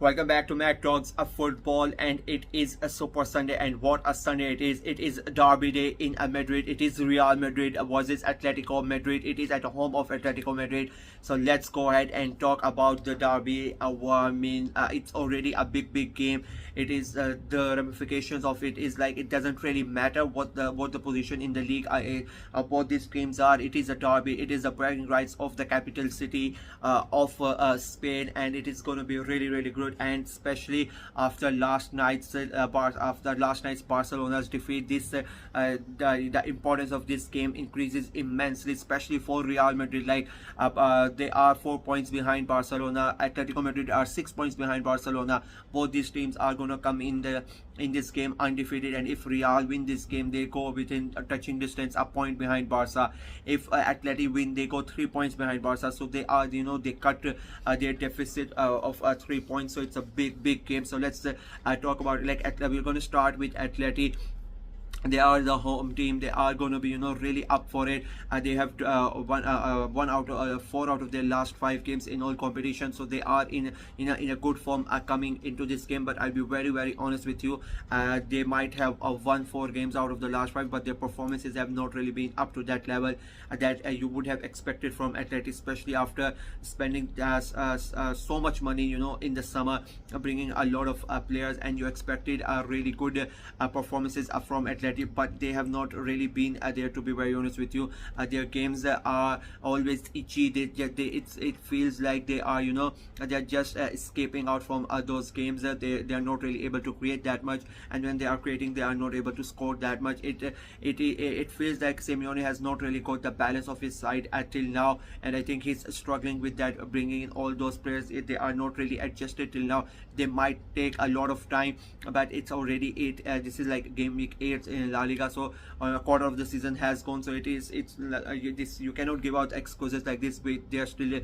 Welcome back to Mac Talks of Football, and it is a Super Sunday, and what a Sunday it is! It is Derby Day in Madrid. It is Real Madrid versus Atletico Madrid. It is at the home of Atletico Madrid. So let's go ahead and talk about the Derby. It's already a big game. It is the ramifications of it is like it doesn't really matter what the position in the league both these teams are. It is a derby. It is the bragging rights of the capital city of Spain, and it is going to be really good. And especially after last night's Barcelona's defeat, the importance of this game increases immensely, especially for Real Madrid. Like they are 4 points behind Barcelona. Atletico Madrid are 6 points behind Barcelona. Both these teams are going to come in this game undefeated, and if Real win this game, they go within a touching distance, a point behind Barca. If Atleti win, they go 3 points behind Barca. So they are, they cut their deficit of 3 points. So it's a big game. So let's talk about it. Like we're going to start with Atleti. They are the home team. They are going to be really up for it. They have won 4 out of their last 5 games in all competitions, so they are in a good form coming into this game. But I'll be very honest with you, they might have won 4 games out of the last 5, but their performances have not really been up to that level that you would have expected from Atleti, especially after spending so much money in the summer, bringing a lot of players, and you expected really good performances from Atleti. But they have not really been there, to be very honest with you. Their games are always itchy. It feels like they are they're just escaping out from those games. They are not really able to create that much, and when they are creating, they are not able to score that much. It feels like Simeone has not really got the balance of his side till now, and I think he's struggling with that, bringing in all those players. They are not really adjusted till now. They might take a lot of time, but it's already 8. This is like game week 8 in La Liga, so a quarter of the season has gone. So you cannot give out excuses like this. They are still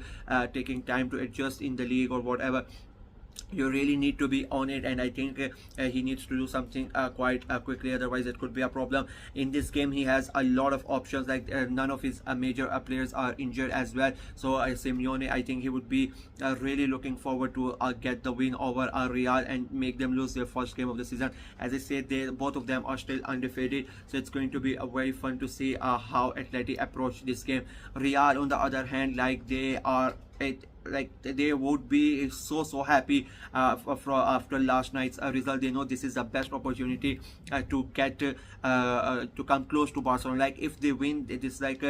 taking time to adjust in the league or whatever. You really need to be on it, and I think he needs to do something quite quickly, otherwise it could be a problem. In this game, he has a lot of options. Like none of his major players are injured as well, so Simeone, I think he would be really looking forward to get the win over Real and make them lose their first game of the season. As I said, both of them are still undefeated, so it's going to be very fun to see how Atleti approach this game. Real, on the other hand, like they would be so happy after last night's result. They know this is the best opportunity to get to come close to Barcelona. Like if they win, it is like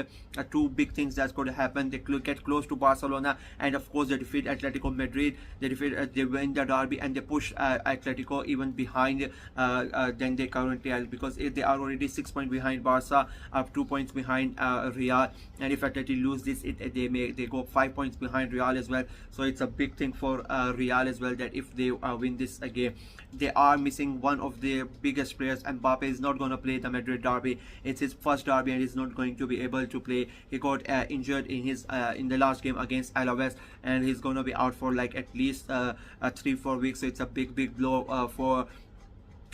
2 big things that's going to happen. They get close to Barcelona, and of course they defeat Atletico Madrid. They win the derby, and they push Atletico even behind than they currently are, because if they are already 6 points behind Barca, up 2 points behind Real, and if Atleti lose this, they go 5 points behind Real as well. So it's a big thing for Real as well, that if they win this game. They are missing one of their biggest players. Mbappe is not going to play the Madrid derby. It's his first derby, and he's not going to be able to play. He got injured in the last game against Alaves, and he's going to be out for like at least 3-4 weeks. So it's a big blow for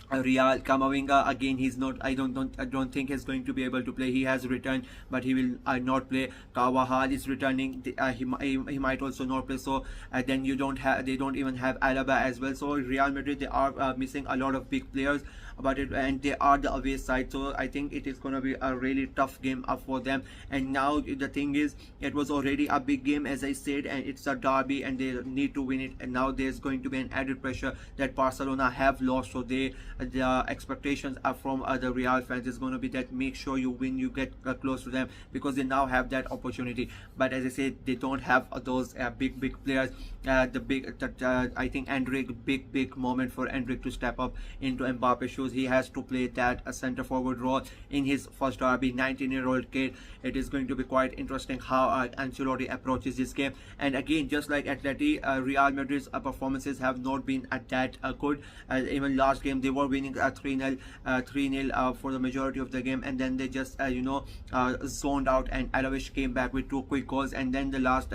Real. Camavinga, again, he's not. I don't think he's going to be able to play. He has returned, but he will not play. Carvajal is returning. He might also not play. So then they don't even have Alaba as well. So Real Madrid, they are missing a lot of big players. And they are the away side, so I think it is going to be a really tough game for them. And now the thing is, it was already a big game, as I said, and it's a derby, and they need to win it. And now there's going to be an added pressure that Barcelona have lost, so the expectations are from the Real fans is going to be that make sure you win, you get close to them, because they now have that opportunity. But as I said, they don't have those big players. I think Endrick, big moment for Endrick to step up into Mbappe's shoes. He has to play that center forward role in his first derby. 19-year-old kid. It is going to be quite interesting how Ancelotti approaches this game. And again, just like Atleti, Real Madrid's performances have not been that good. Even last game, they were winning 3-0 for the majority of the game, and then they just zoned out, and Alaves came back with 2 quick goals, and then the last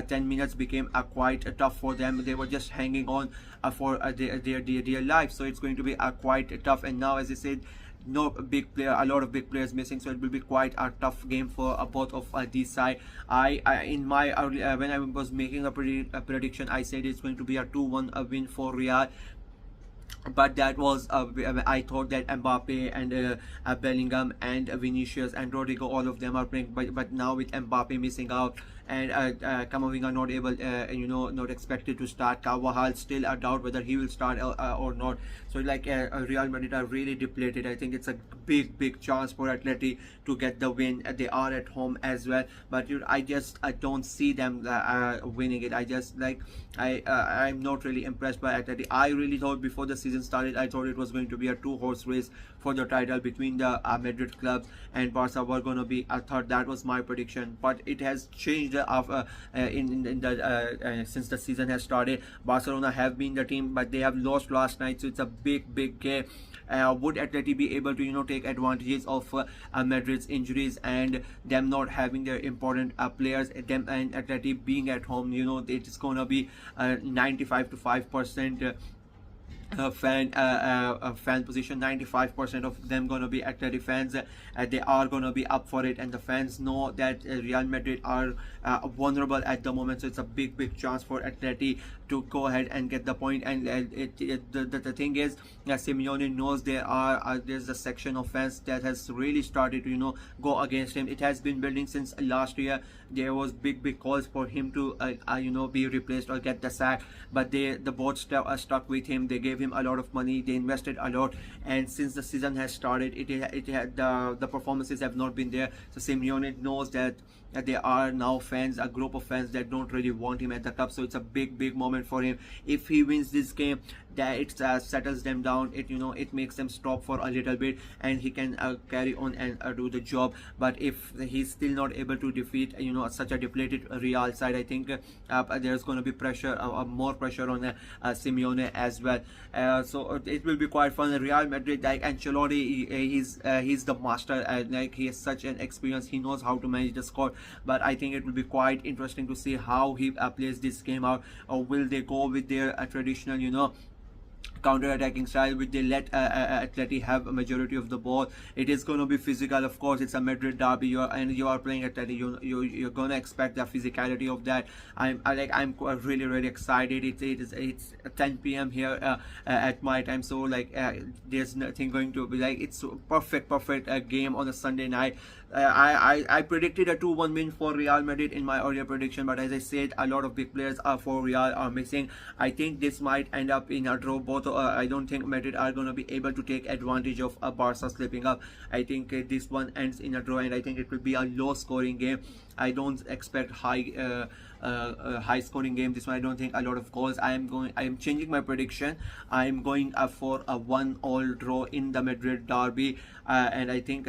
10 minutes became quite tough for them. They were just hanging on for their life. So it's going to be quite tough. And now, as I said, no big player, a lot of big players missing, so it will be quite a tough game for both of these side. I in my when I was making a prediction, I said it's going to be a 2-1 win for Real, but that was I thought that Mbappe and Bellingham and Vinicius and Rodrigo, all of them are playing, but now with Mbappe missing out and Camavinga not able, not expected to start, Carvajal still a doubt whether he will start or not. So like Real Madrid are really depleted. I think it's a big chance for Atleti to get the win. They are at home as well, but I don't see them winning it. I just like I'm not really impressed by Atleti. I really thought before the season started, I thought it was going to be a two-horse race for the title between the Madrid clubs, and Barca were going to be a third. That was my prediction, but it has changed since the season has started. Barcelona have been the team, but they have lost last night, so it's a big game. Would Atleti be able to take advantages of Madrid's injuries and them not having their important players, them and Atleti being at home? It is gonna be 95 to 5% fan position. 95% of them gonna be Atleti fans. They are gonna be up for it, and the fans know that Real Madrid are vulnerable at the moment, so it's a big chance for Atleti to go ahead and get the point. And the thing is, Simeone knows there's a section of fans that has really started to go against him. It has been building since last year. There was big calls for him to be replaced or get the sack, but the board stuck with him. They gave him a lot of money, they invested a lot, and since the season has started, it had the performances have not been there. So Simeone knows that there are now fans, a group of fans that don't really want him at the club, so it's a big moment for him. If he wins this game, that it settles them down, it makes them stop for a little bit, and he can carry on and do the job. But if he's still not able to defeat such a depleted Real side, I think there's going to be pressure, more pressure on Simeone as well. So it will be quite fun. Real Madrid, like Ancelotti, he's the master, like he has such an experience, he knows how to manage the squad. But I think it will be quite interesting to see how he plays this game out. Or will they go with their traditional counter-attacking style, which they let Atleti have a majority of the ball? It is going to be physical, of course. It's a Madrid derby, you are playing Atleti. You're going to expect the physicality of that. I'm really excited. It's 10 p.m. here at my time, so there's nothing going to be it's perfect game on a Sunday night. I predicted a 2-1 win for Real Madrid in my earlier prediction, but as I said, a lot of big players for Real are missing. I think this might end up in a draw. Both I don't think Madrid are going to be able to take advantage of Barca slipping up. I think this one ends in a draw, and I think it will be a low scoring game. I don't expect high scoring game. This one I don't think a lot of goals. I am changing my prediction. I am going for a 1-1 draw in the Madrid derby, and I think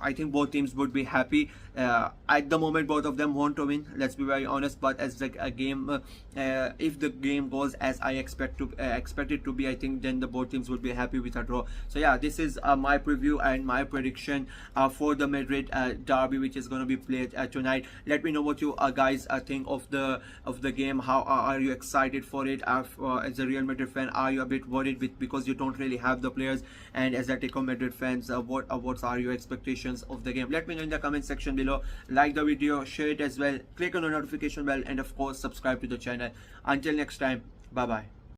I think both teams would be happy. At the moment, both of them want to win, let's be very honest, but as a game, if the game goes as I expect it to be, I think then the both teams would be happy with a draw. So yeah, this is my preview and my prediction for the Madrid derby, which is going to be played tonight. Let me know what you guys think of the game. How are you excited for it? As a Real Madrid fan, are you a bit worried because you don't really have the players? And as Atletico Madrid fans, what are your expectations of the game? Let me know in the comment section below. Like the video, share it as well, click on the notification bell, and of course subscribe to the channel. Until next time, bye bye.